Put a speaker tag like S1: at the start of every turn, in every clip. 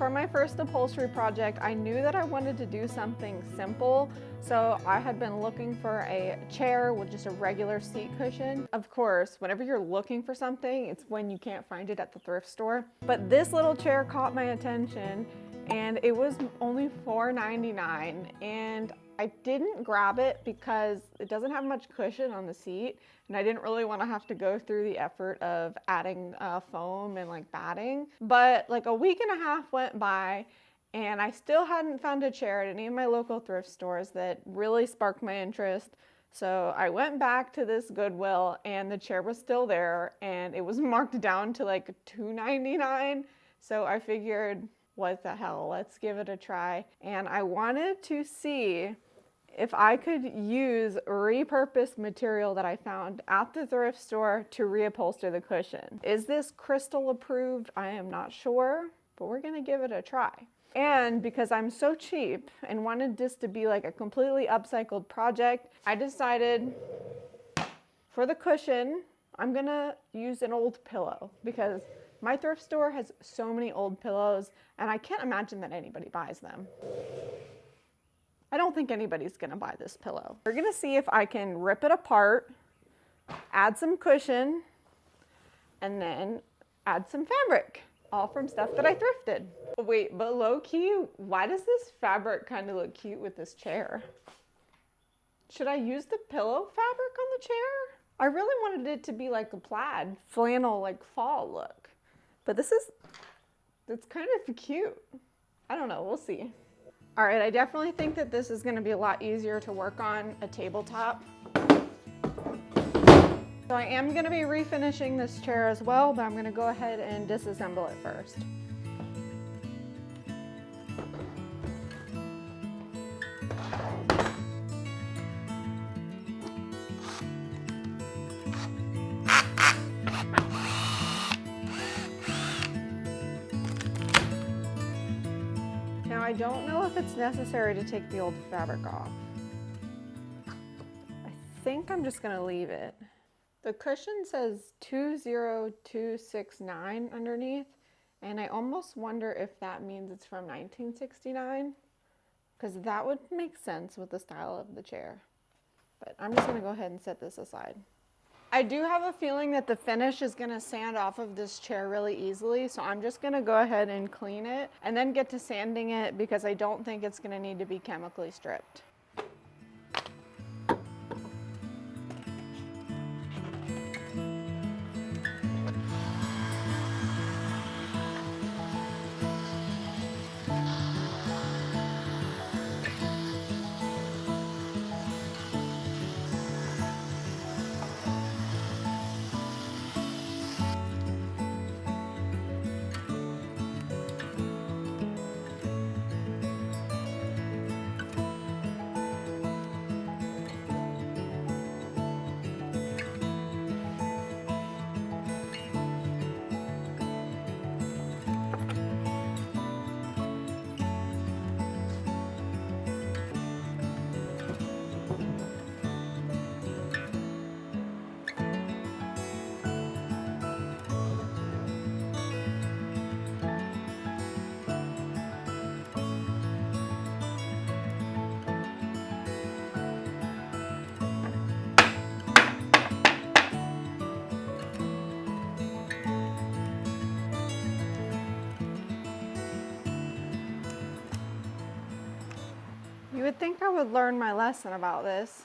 S1: For my first upholstery project, I knew that I wanted to do something simple, so I had been looking for a chair with just a regular seat cushion. Of course, whenever you're looking for something, it's when you can't find it at the thrift store. But this little chair caught my attention, and it was only $4.99, and I didn't grab it because it doesn't have much cushion on the seat, and I didn't really want to have to go through the effort of adding foam and like batting. But like a week and a half went by, and I still hadn't found a chair at any of my local thrift stores that really sparked my interest. So I went back to this Goodwill, and the chair was still there, and it was marked down to like $2.99. So I figured, what the hell, let's give it a try. And I wanted to see if I could use repurposed material that I found at the thrift store to reupholster the cushion. Is this crystal approved? I am not sure, but we're gonna give it a try. And because I'm so cheap and wanted this to be like a completely upcycled project, I decided for the cushion, I'm gonna use an old pillow because my thrift store has so many old pillows and I can't imagine that anybody buys them. I don't think anybody's gonna buy this pillow. We're gonna see if I can rip it apart, add some cushion, and then add some fabric, all from stuff that I thrifted. Wait, but low key, why does this fabric kind of look cute with this chair? Should I use the pillow fabric on the chair? I really wanted it to be like a plaid, flannel, like fall look. But it's kind of cute. I don't know, we'll see. All right, I definitely think that this is gonna be a lot easier to work on a tabletop. So I am gonna be refinishing this chair as well, but I'm gonna go ahead and disassemble it first. Now I don't know if it's necessary to take the old fabric off. I think I'm just gonna leave it. The cushion says 20269 underneath, and I almost wonder if that means it's from 1969, because that would make sense with the style of the chair. But I'm just gonna go ahead and set this aside. I do have a feeling that the finish is gonna sand off of this chair really easily, so I'm just gonna go ahead and clean it and then get to sanding it because I don't think it's gonna need to be chemically stripped. You would think I would learn my lesson about this.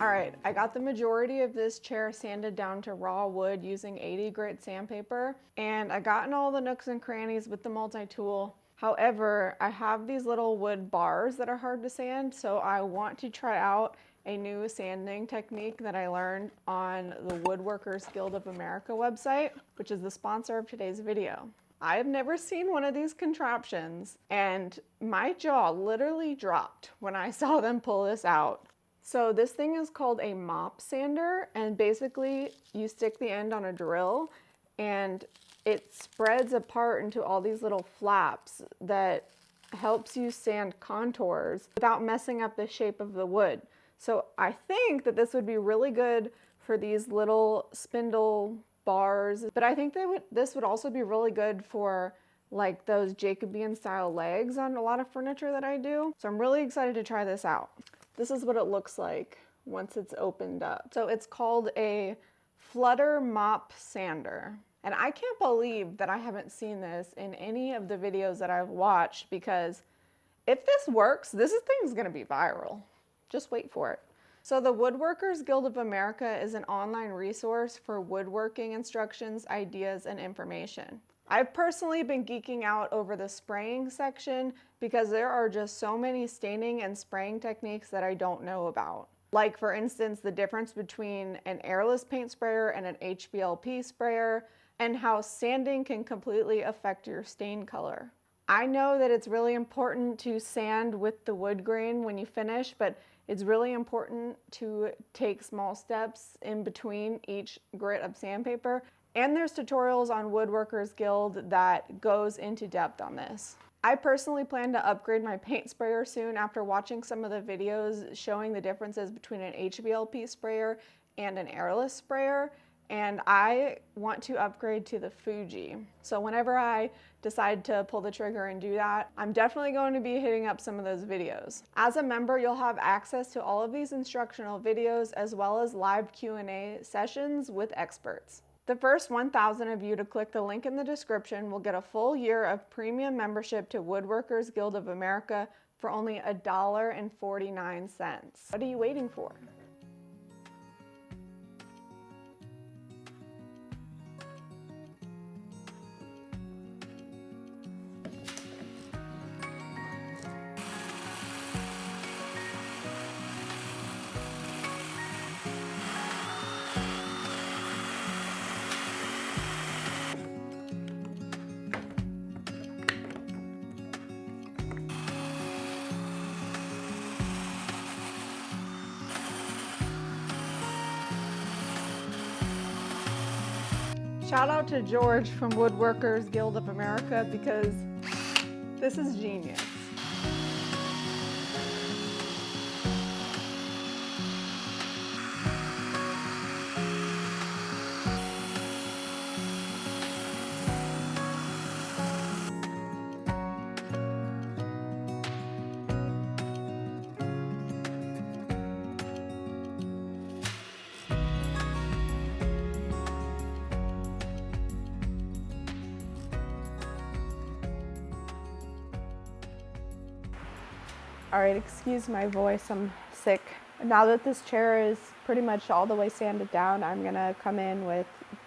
S1: All right, I got the majority of this chair sanded down to raw wood using 80 grit sandpaper, and I got in all the nooks and crannies with the multi-tool. However, I have these little wood bars that are hard to sand, so I want to try out a new sanding technique that I learned on the Woodworkers Guild of America website, which is the sponsor of today's video. I have never seen one of these contraptions, and my jaw literally dropped when I saw them pull this out. So this thing is called a mop sander, and basically you stick the end on a drill and it spreads apart into all these little flaps that helps you sand contours without messing up the shape of the wood. So I think that this would be really good for these little spindle bars, but I think this would also be really good for like those Jacobean style legs on a lot of furniture that I do. So I'm really excited to try this out. This is what it looks like once it's opened up. So it's called a Flutter Mop Sander. And I can't believe that I haven't seen this in any of the videos that I've watched, because if this works, this thing's gonna be viral. Just wait for it. So the Woodworkers Guild of America is an online resource for woodworking instructions, ideas, and information. I've personally been geeking out over the spraying section because there are just so many staining and spraying techniques that I don't know about. Like, for instance, the difference between an airless paint sprayer and an HVLP sprayer, and how sanding can completely affect your stain color. I know that it's really important to sand with the wood grain when you finish, but it's really important to take small steps in between each grit of sandpaper. And there's tutorials on Woodworkers Guild that goes into depth on this. I personally plan to upgrade my paint sprayer soon after watching some of the videos showing the differences between an HVLP sprayer and an airless sprayer, and I want to upgrade to the Fuji. So whenever I decide to pull the trigger and do that, I'm definitely going to be hitting up some of those videos. As a member, you'll have access to all of these instructional videos as well as live Q&A sessions with experts. The first 1,000 of you to click the link in the description will get a full year of premium membership to Woodworkers Guild of America for only $1.49. What are you waiting for? Shout out to George from Woodworkers Guild of America, because this is genius. All right, excuse my voice, I'm sick. Now that this chair is pretty much all the way sanded down, I'm gonna come in with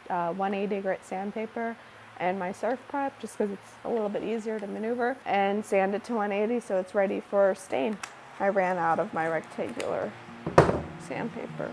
S1: 180 grit sandpaper and my surf prep, just because it's a little bit easier to maneuver, and sand it to 180 so it's ready for stain. I ran out of my rectangular sandpaper.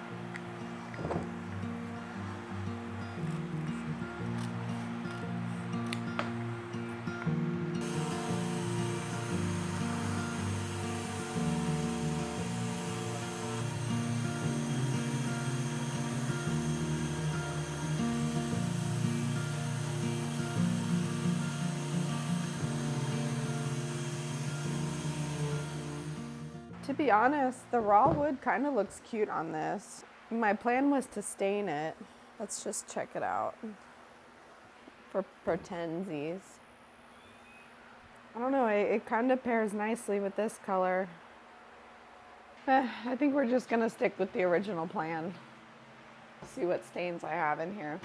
S1: To be honest, the raw wood kind of looks cute on this. My plan was to stain it. Let's just check it out for tensies. I don't know, it kind of pairs nicely with this color. I think we're just gonna stick with the original plan. See what stains I have in here.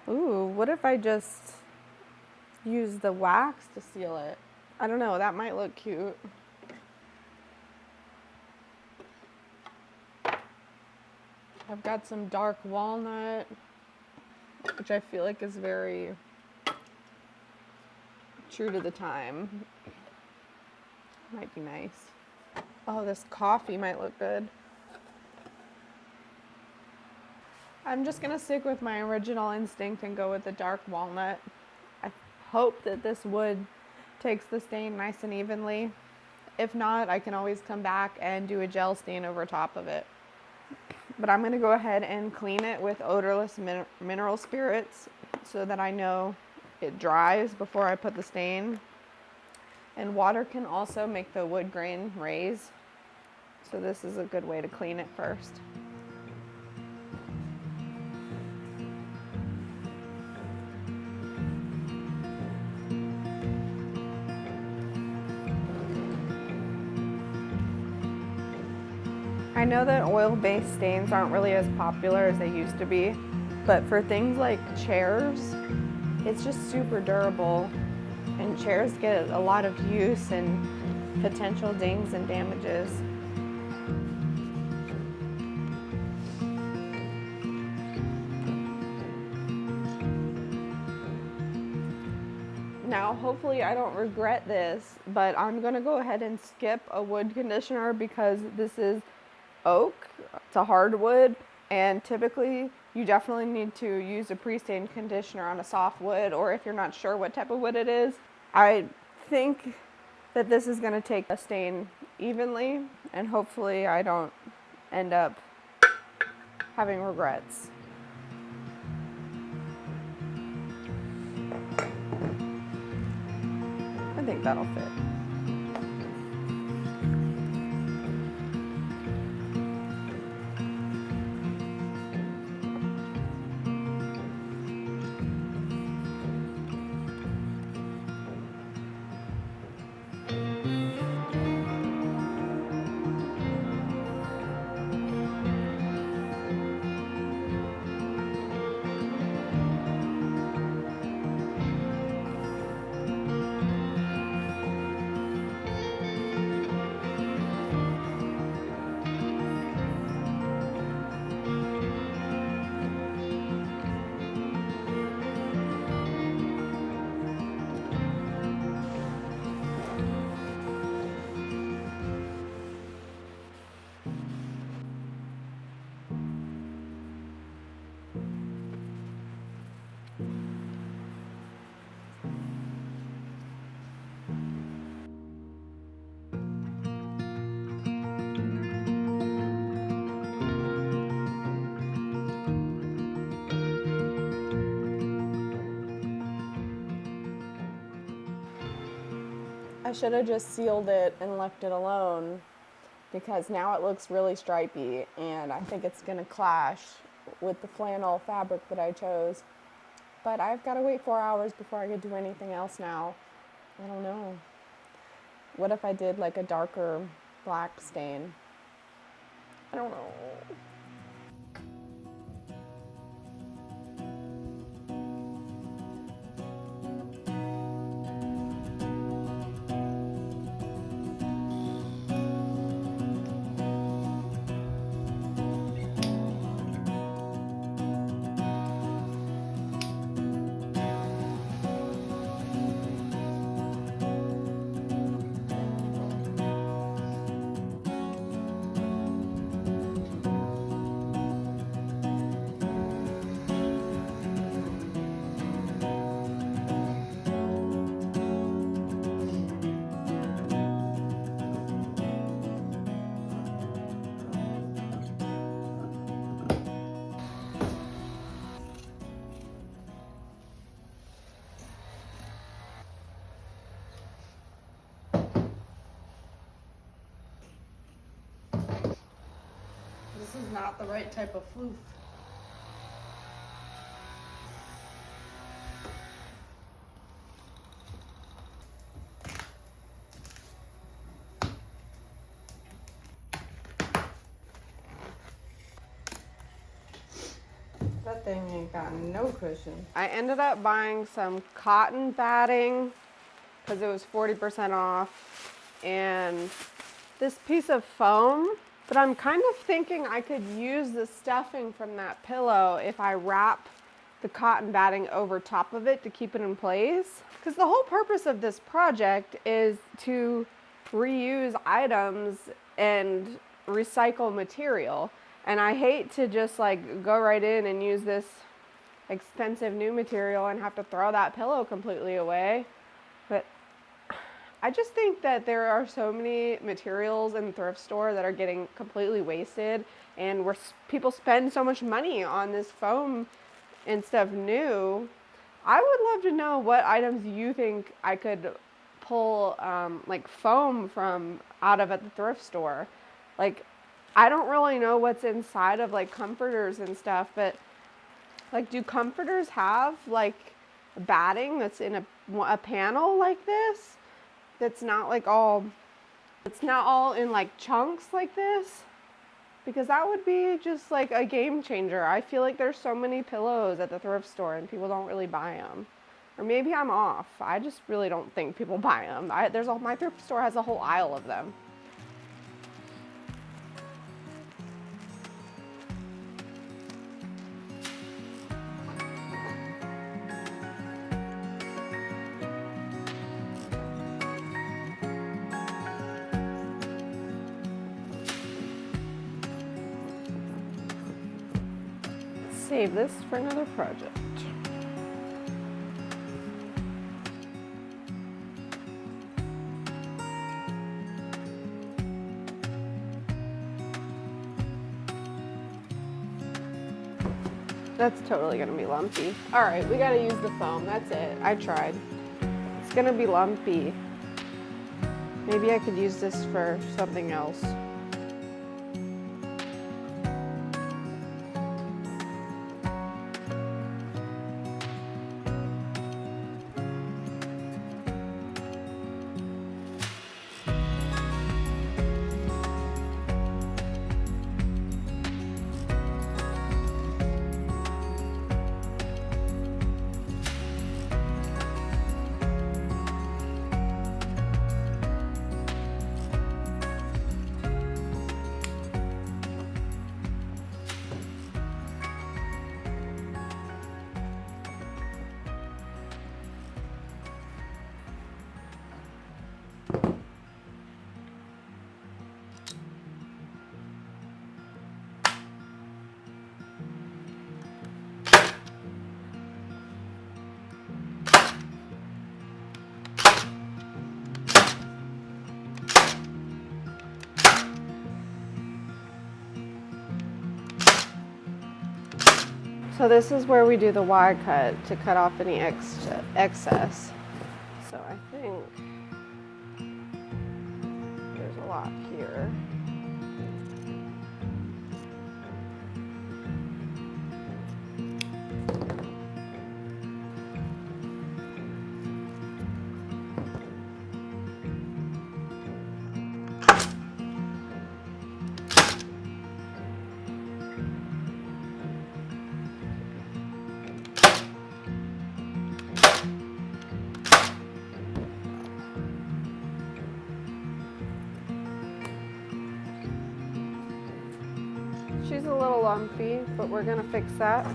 S1: Ooh, what if I just use the wax to seal it? I don't know, that might look cute. I've got some dark walnut, which I feel like is very true to the time. Might be nice. Oh, this coffee might look good. I'm just gonna stick with my original instinct and go with the dark walnut. I hope that this wood takes the stain nice and evenly. If not, I can always come back and do a gel stain over top of it. But I'm gonna go ahead and clean it with odorless mineral spirits so that I know it dries before I put the stain. And water can also make the wood grain raise. So this is a good way to clean it first. I know that oil-based stains aren't really as popular as they used to be, but for things like chairs, it's just super durable, and chairs get a lot of use and potential dings and damages. Now, hopefully I don't regret this, but I'm gonna go ahead and skip a wood conditioner because this is oak. It's a hardwood, and typically you definitely need to use a pre-stain conditioner on a soft wood, or if you're not sure what type of wood it is. I think that this is going to take a stain evenly, and hopefully I don't end up having regrets. I think that'll fit. I should have just sealed it and left it alone because now it looks really stripy and I think it's gonna clash with the flannel fabric that I chose. But I've got to wait 4 hours before I could do anything else now. I don't know. What if I did like a darker black stain? I don't know. This is not the right type of floof. That thing ain't got no cushion. I ended up buying some cotton batting because it was 40% off, and this piece of foam But I'm kind of thinking I could use the stuffing from that pillow if I wrap the cotton batting over top of it to keep it in place. Because the whole purpose of this project is to reuse items and recycle material. And I hate to just like go right in and use this expensive new material and have to throw that pillow completely away. But I just think that there are so many materials in the thrift store that are getting completely wasted, and people spend so much money on this foam and stuff new. I would love to know what items you think I could pull like foam from out of at the thrift store. Like, I don't really know what's inside of like comforters and stuff, but like, do comforters have like batting that's in a panel like this? That's not like all, it's not all in like chunks like this, because that would be just like a game changer. I feel like there's so many pillows at the thrift store and people don't really buy them. Or maybe I'm off. I just really don't think people buy them. My thrift store has a whole aisle of them. Save this for another project. That's totally gonna be lumpy. All right, we gotta use the foam. That's it. I tried. It's gonna be lumpy. Maybe I could use this for something else. So this is where we do the Y cut to cut off any excess. So I think there's a lot here. She's a little lumpy, but we're gonna fix that.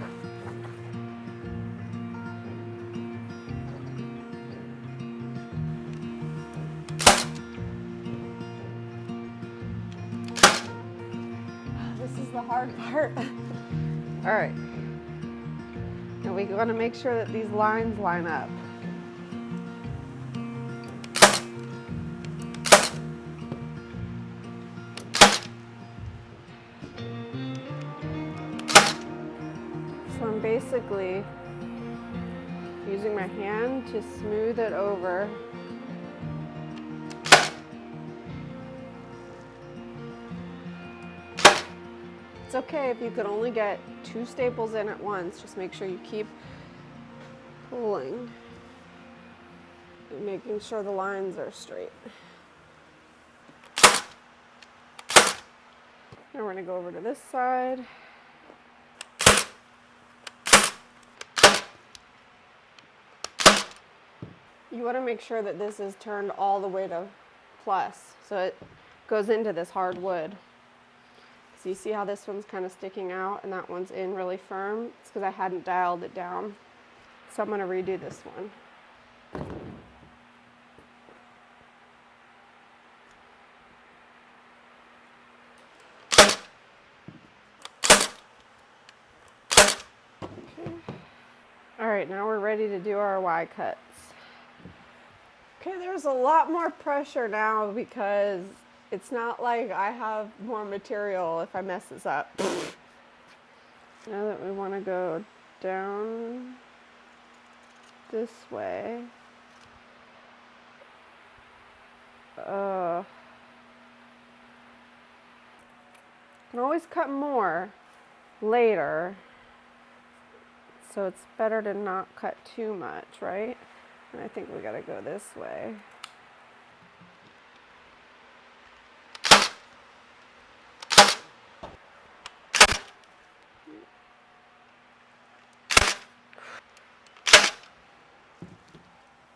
S1: This is the hard part. All right. Now we want to make sure that these lines line up. So I'm basically using my hand to smooth it over. It's okay if you could only get 2 staples in at once. Just make sure you keep pulling and making sure the lines are straight. Now we're going to go over to this side. You want to make sure that this is turned all the way to plus, so it goes into this hard wood.
S2: So you see how this one's kind of sticking out and that one's in really firm? It's because I hadn't dialed it down. So I'm going to redo this one. Okay. All right, now we're ready to do our Y cuts. Okay, there's a lot more pressure now because it's not like I have more material if I mess this up. Now that we want to go down this way. Can always cut more later. So it's better to not cut too much, right? And I think we gotta go this way.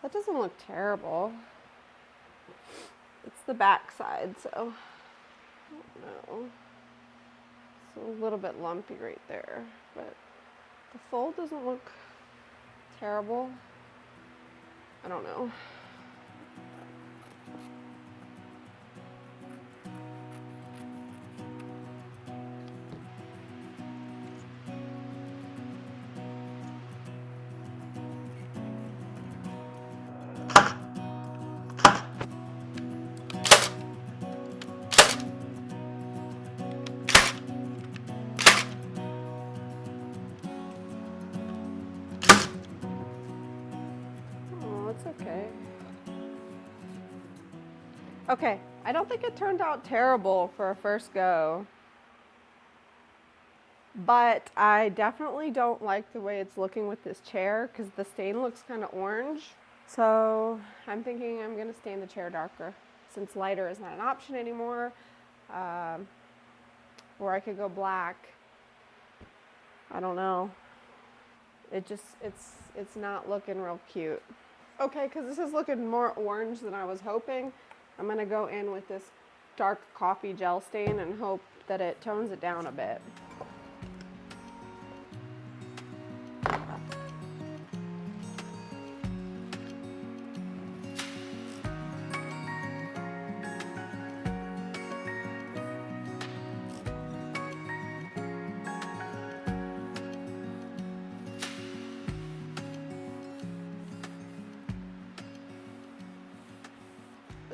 S2: That doesn't look terrible. It's the back side, so I don't know. It's a little bit lumpy right there, but the fold doesn't look terrible. I don't know. Oh, it's okay. Okay, I don't think it turned out terrible for a first go. But I definitely don't like the way it's looking with this chair because the stain looks kind of orange. So I'm thinking I'm going to stain the chair darker since lighter is not an option anymore. Or I could go black. I don't know. It's not looking real cute. Okay, because this is looking more orange than I was hoping. I'm going to go in with this dark coffee gel stain and hope that it tones it down a bit.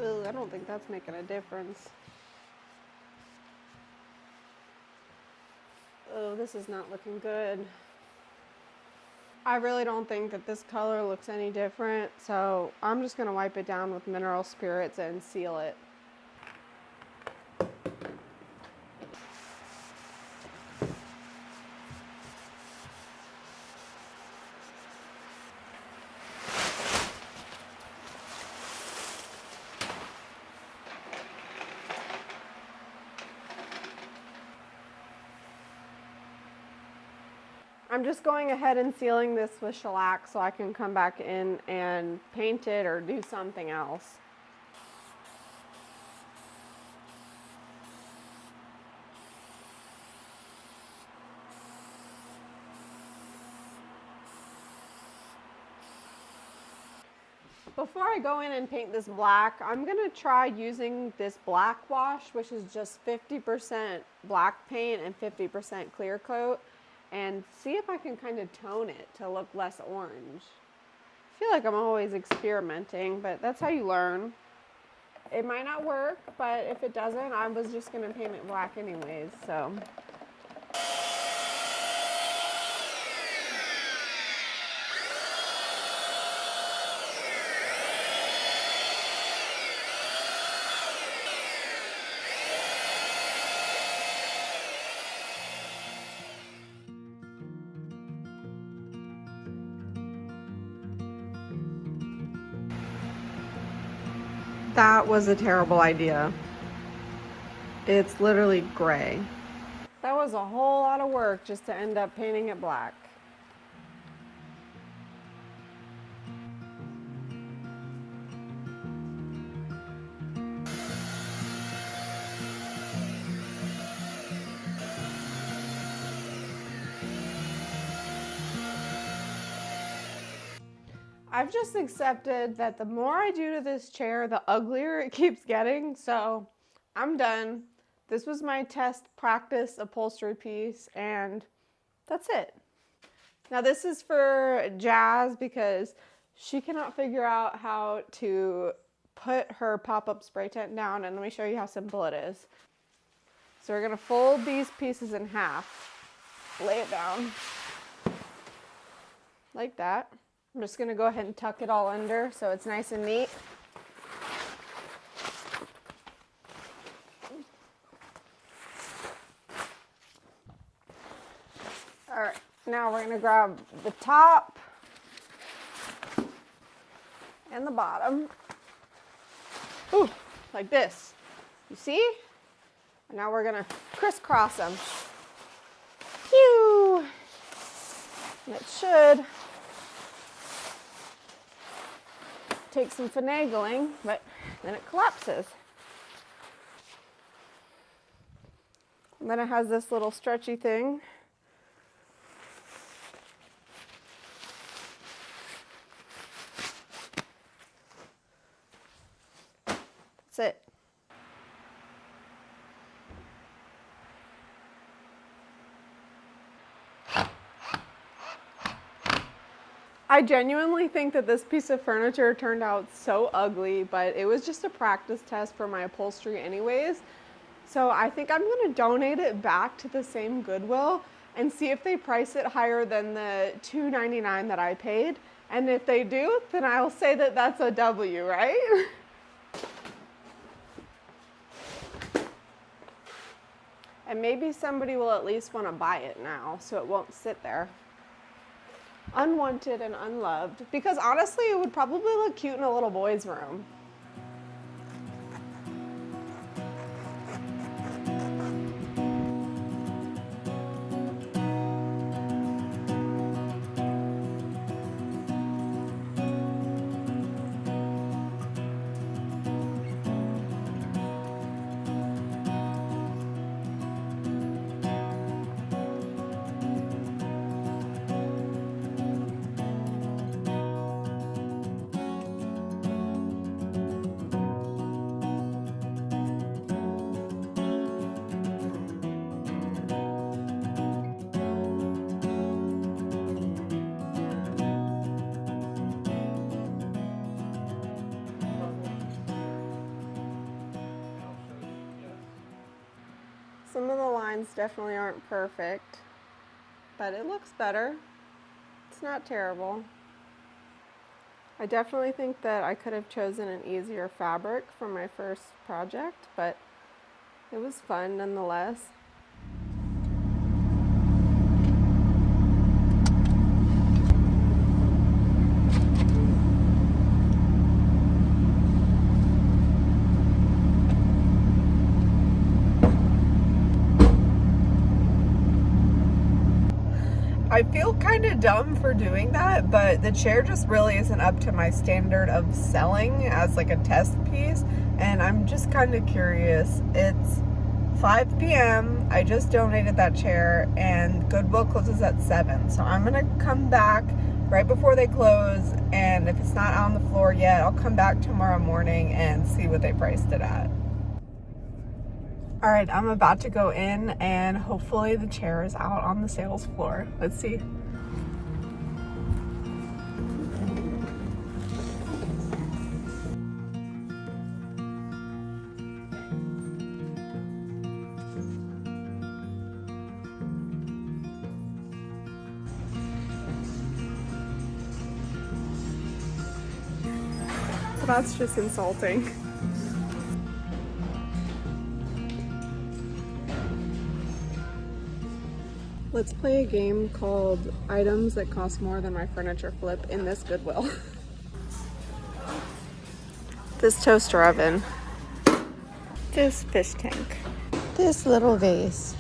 S2: Ugh, I don't think that's making a difference. Oh, this is not looking good. I really don't think that this color looks any different, so I'm just going to wipe it down with mineral spirits and seal it. I'm just going ahead and sealing this with shellac so I can come back in and paint it or do something else. Before I go in and paint this black, I'm going to try using this black wash, which is just 50% black paint and 50% clear coat, and see if I can kind of tone it to look less orange. I feel like I'm always experimenting, but that's how you learn. It might not work, but if it doesn't, I was just going to paint it black anyways, so. That was a terrible idea. It's literally gray. That was a whole lot of work just to end up painting it black. I've just accepted that the more I do to this chair, the uglier it keeps getting. So I'm done. This was my test practice upholstery piece, and that's it. Now this is for Jazz because she cannot figure out how to put her pop-up spray tent down, and let me show you how simple it is. So we're gonna fold these pieces in half, lay it down like that. I'm just gonna go ahead and tuck it all under so it's nice and neat. All right, now we're gonna grab the top and the bottom. Ooh, like this. You see? And now we're gonna crisscross them. Phew! And it should take some finagling, but then it collapses. And then it has this little stretchy thing. That's it. I genuinely think that this piece of furniture turned out so ugly, but it was just a practice test for my upholstery anyways. So I think I'm gonna donate it back to the same Goodwill and see if they price it higher than the $2.99 that I paid. And if they do, then I'll say that that's a W, right? And maybe somebody will at least want to buy it now so it won't sit there unwanted and unloved, because honestly it would probably look cute in a little boy's room. Some of the lines definitely aren't perfect, but it looks better. It's not terrible. I definitely think that I could have chosen an easier fabric for my first project, but it was fun nonetheless. I feel kind of dumb for doing that, but the chair just really isn't up to my standard of selling as like a test piece, and I'm just kind of curious. It's 5 p.m. I just donated that chair, and Goodwill closes at 7, so I'm gonna come back right before they close, and if it's not on the floor yet, I'll come back tomorrow morning and see what they priced it at. All right, I'm about to go in, and hopefully the chair is out on the sales floor. Let's see. Well, that's just insulting. Let's play a game called Items That Cost More Than My Furniture Flip in this Goodwill. This toaster oven. This fish tank. This little vase.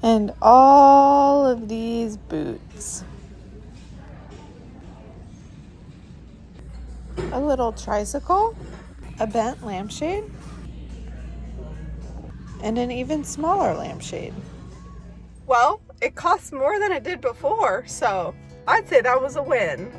S2: And all of these boots. A little tricycle. A bent lampshade. And an even smaller lampshade. Well, it costs more than it did before, so I'd say that was a win.